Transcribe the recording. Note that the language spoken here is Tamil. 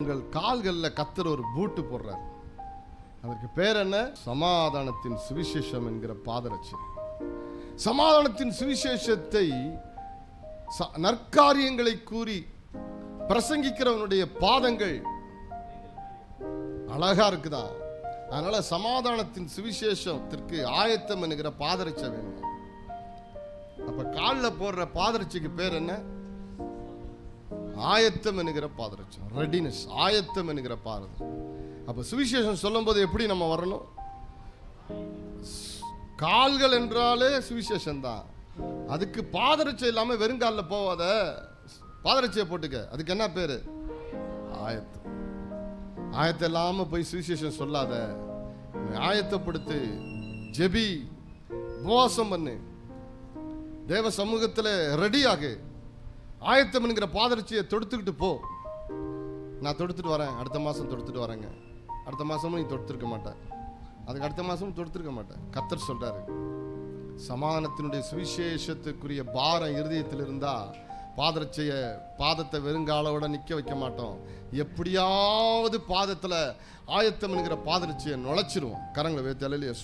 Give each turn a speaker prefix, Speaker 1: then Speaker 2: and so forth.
Speaker 1: உங்கள் கால்களில் கர்த்தர் ஒரு பூட்டு போடுறார். அதற்கு பேர் என்ன? சமாதானத்தின் சுவிசேஷம் என்கிற பாதரட்சை. சமாதானத்தின் சுவிசேஷத்தை நற்காரியங்களை கூறி பிரசங்கிக்கிறவனுடைய பாதங்கள் அழகா இருக்குதா. அதனால சமாதானத்தின் சுவிசேஷத்திற்கு ஆயத்தம் என்கிற பாதரட்சை வேணும். அப்ப காலில் போடுற பாதரட்சைக்கு பேர் என்ன? ஆயத்தம் என்கிற பாதரட்சை. ரெடினஸ், ஆயத்தம் என்கிற பாதரட்சை. அப்ப சுவிசேஷம் சொல்லும் போது எப்படி நம்ம வரணும்? கால்கள் என்றாலே சுவிசேஷம் தான். அதுக்கு பாதரட்சை இல்லாம வெறுங்காலில் போவாத, பாதரட்சையை போட்டுக்க. அதுக்கு என்ன பேரு? ஆயத்தம். ஆயத்தம் இல்லாம போய் சுவிசேஷம் சொல்லாத, ஆயத்தப்படுத்து, ஜெபி, உபவாசம் பண்ணு, தேவ சமூகத்தில் ரெடியாகு. ஆயத்தம் என்கிற பாதரட்சியை தொடுத்துக்கிட்டு போ. நான் தொடுத்துட்டு வரேன், அடுத்த மாதம் தொடுத்துட்டு வரேங்க. அடுத்த மாதமும் நீ தொடுத்துருக்க மாட்டேன், அதுக்கு அடுத்த மாதமும் தொடுத்துருக்க மாட்டேன். கர்த்தர் சொல்றாரு, சமாதானத்தினுடைய சுவிசேஷத்துக்குரிய பாரம் இருதயத்தில் இருந்தா பாதத்தை வெறுங்காலோட நிற்க வைக்க மாட்டோம். எப்படியாவது பாதத்தில் ஆயத்தம் என்கிற பாதரட்சியை நுழைச்சிருவோம். கரங்களை வைத்து அல்லேலூயா.